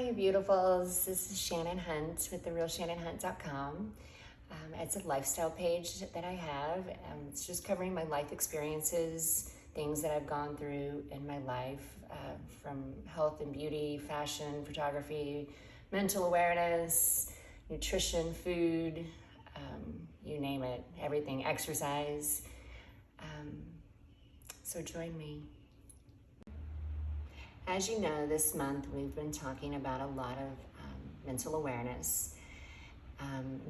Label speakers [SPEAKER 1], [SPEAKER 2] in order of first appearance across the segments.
[SPEAKER 1] you beautifuls. This is Shannon Hunt with therealshannonhunt.com. It's a lifestyle page that I have. It's just covering my life experiences, things that I've gone through in my life, from health and beauty, fashion, photography, mental awareness, nutrition, food, you name it, everything, exercise. So join me. As you know, this month we've been talking about a lot of mental awareness,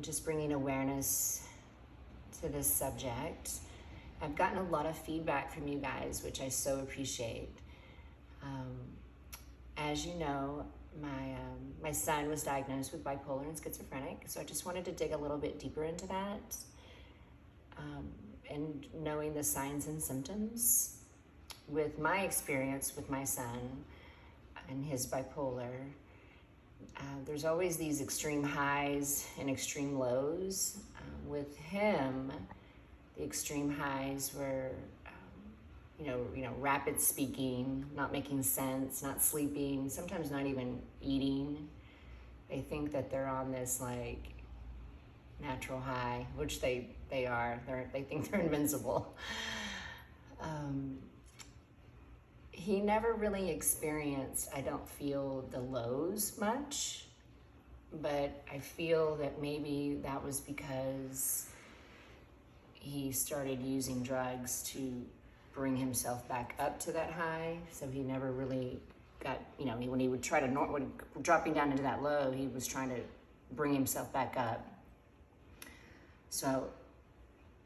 [SPEAKER 1] just bringing awareness to this subject. I've gotten a lot of feedback from you guys, which I so appreciate. As you know, my son was diagnosed with bipolar and schizophrenic, so I just wanted to dig a little bit deeper into that, and knowing the signs and symptoms. With my experience with my son and his bipolar, there's always these extreme highs and extreme lows. With him, the extreme highs were, rapid speaking, not making sense, not sleeping, sometimes not even eating. They think that they're on this like natural high, which they are. They think they're invincible. He never really experienced, I don't feel, the lows much, but I feel that maybe that was because he started using drugs to bring himself back up to that high. So he never really got, when he would try to, when dropping down into that low, he was trying to bring himself back up. So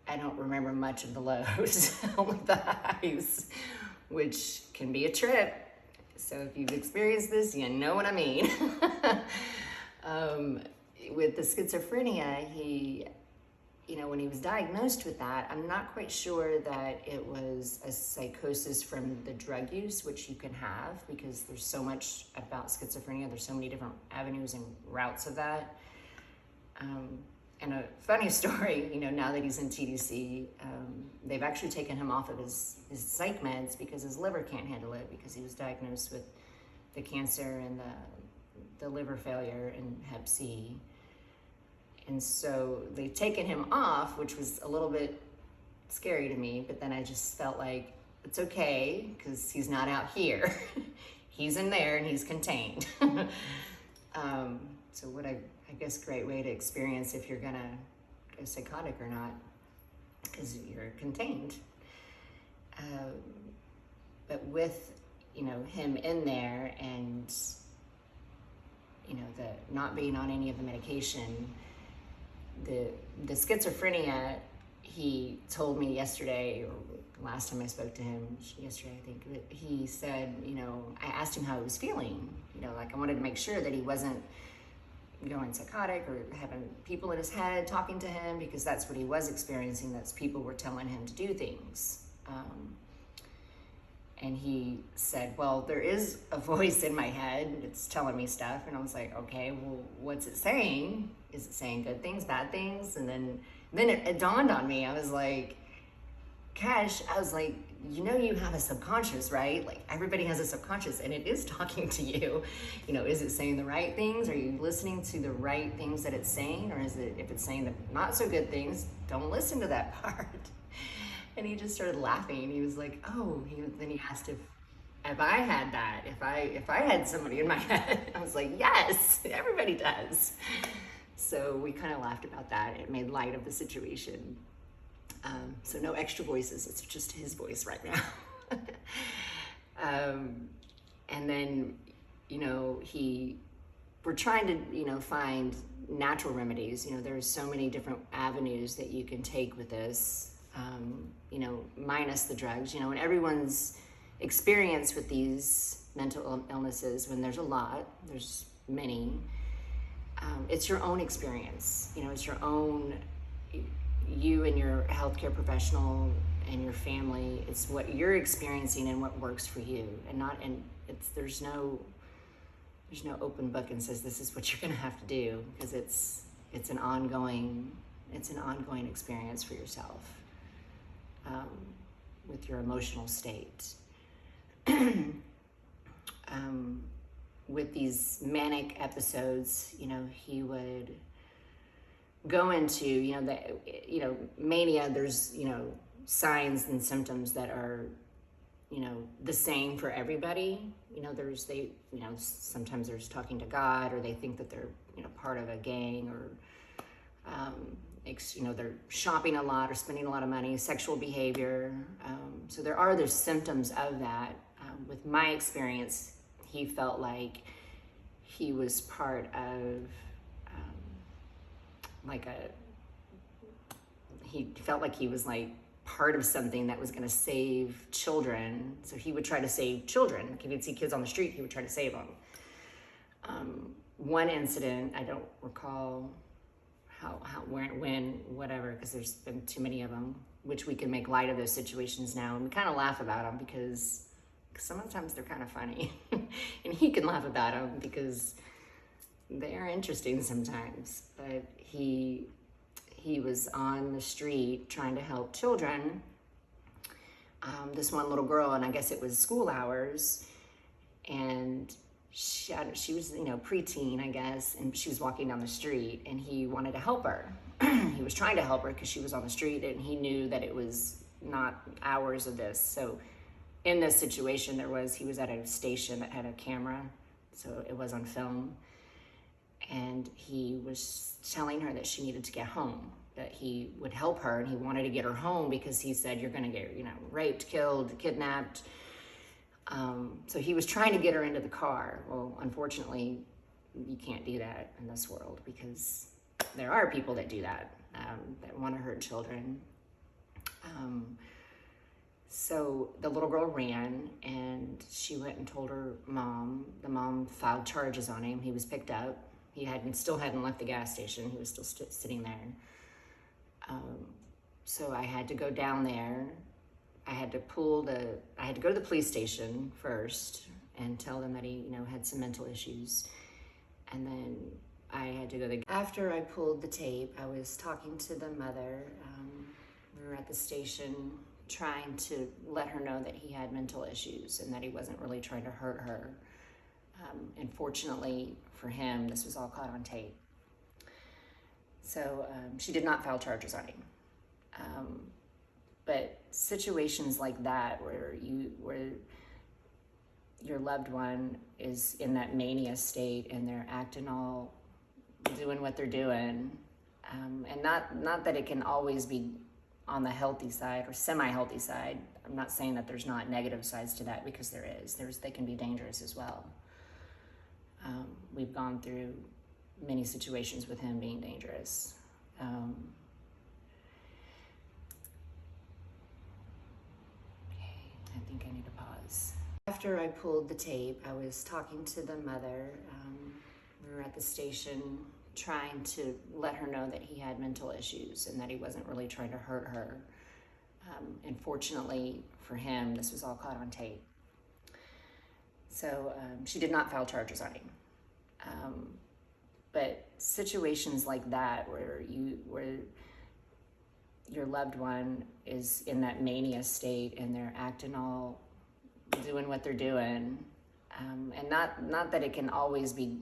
[SPEAKER 1] I don't remember much of the lows, only the highs, which can be a trip. So if you've experienced this, you know what I mean. With the schizophrenia, he, when he was diagnosed with that, I'm not quite sure that it was a psychosis from the drug use, which you can have, because there's so much about schizophrenia. There's so many different avenues and routes of that. And a funny story, now that he's in TDC, they've actually taken him off of his psych meds because his liver can't handle it, because he was diagnosed with the cancer and the liver failure and Hep C. And so they've taken him off, which was a little bit scary to me, but then I just felt like it's okay because he's not out here. He's in there and he's contained. So what I guess great way to experience if you're gonna go psychotic or not, because you're contained. But with him in there and the not being on any of the medication, the schizophrenia, he told me yesterday, or last time I spoke to him, yesterday I think, that he said, I asked him how he was feeling, like I wanted to make sure that he wasn't going psychotic or having people in his head talking to him, because that's what he was experiencing. That's people were telling him to do things. And he said, well, there is a voice in my head, it's telling me stuff. And I was like, okay, well, what's it saying? Is it saying good things, bad things? And then it dawned on me. I was like, Cash, I was like, you have a subconscious, right? Like everybody has a subconscious and it is talking to you. Is it saying the right things? Are you listening to the right things that it's saying? Or is it, if it's saying the not so good things, don't listen to that part. And he just started laughing. He was like, oh, then he asked if I had that, if I had somebody in my head. I was like, yes, everybody does. So we kind of laughed about that. It made light of the situation. So no extra voices, it's just his voice right now. And then, we're trying to, find natural remedies. There's so many different avenues that you can take with this, minus the drugs, and everyone's experience with these mental illnesses, when there's a lot, there's many, it's your own experience, it's your own, you and your healthcare professional and your family. It's what you're experiencing and what works for you, there's no open book and says this is what you're going to have to do, because it's an ongoing experience for yourself, with your emotional state. with these manic episodes, he would go into, mania. There's, signs and symptoms that are, the same for everybody. Sometimes there's talking to God, or they think that they're, part of a gang, or, they're shopping a lot or spending a lot of money, sexual behavior. So there are those symptoms of that. With my experience, he felt like he was part of he felt like he was like part of something that was going to save children. So he would try to save children. Like if he'd see kids on the street, he would try to save them. One incident, I don't recall how, when, whatever, because there's been too many of them, which we can make light of those situations now. And we kind of laugh about them because sometimes they're kind of funny. And he can laugh about them because they are interesting sometimes. But he was on the street trying to help children. This one little girl, and I guess it was school hours, and she was, preteen, I guess, and she was walking down the street, and he wanted to help her. He was trying to help her because she was on the street, and he knew that it was not hours of this. So in this situation, he was at a station that had a camera, so it was on film. And he was telling her that she needed to get home, that he would help her, and he wanted to get her home because he said, you're going to get, raped, killed, kidnapped. So he was trying to get her into the car. Well, unfortunately, you can't do that in this world because there are people that do that, that want to hurt children. So the little girl ran, and she went and told her mom. The mom filed charges on him. He was picked up. He still hadn't left the gas station. He was still sitting there. So I had to go down there. I had to go to the police station first and tell them that he, had some mental issues. And then I had to go after I pulled the tape, I was talking to the mother. We were at the station trying to let her know that he had mental issues and that he wasn't really trying to hurt her. And fortunately for him, this was all caught on tape. So she did not file charges on him. But situations like that where your loved one is in that mania state and they're acting all, doing what they're doing, and not that it can always be on the healthy side or semi-healthy side. I'm not saying that there's not negative sides to that, because there is. They can be dangerous as well. We've gone through many situations with him being dangerous. I think I need to pause. After I pulled the tape, I was talking to the mother. We were at the station trying to let her know that he had mental issues and that he wasn't really trying to hurt her. And fortunately for him, this was all caught on tape. So she did not file charges on him. But situations like that where your loved one is in that mania state and they're acting all, doing what they're doing, and not that it can always be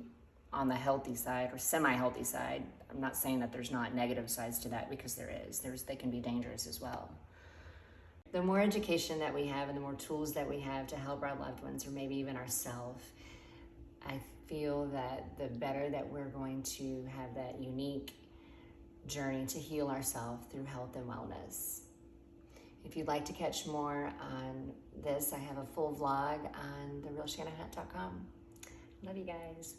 [SPEAKER 1] on the healthy side or semi-healthy side. I'm not saying that there's not negative sides to that, because there is. They can be dangerous as well. The more education that we have and the more tools that we have to help our loved ones, or maybe even ourselves, I feel that the better that we're going to have that unique journey to heal ourselves through health and wellness. If you'd like to catch more on this, I have a full vlog on therealshanahat.com. Love you guys.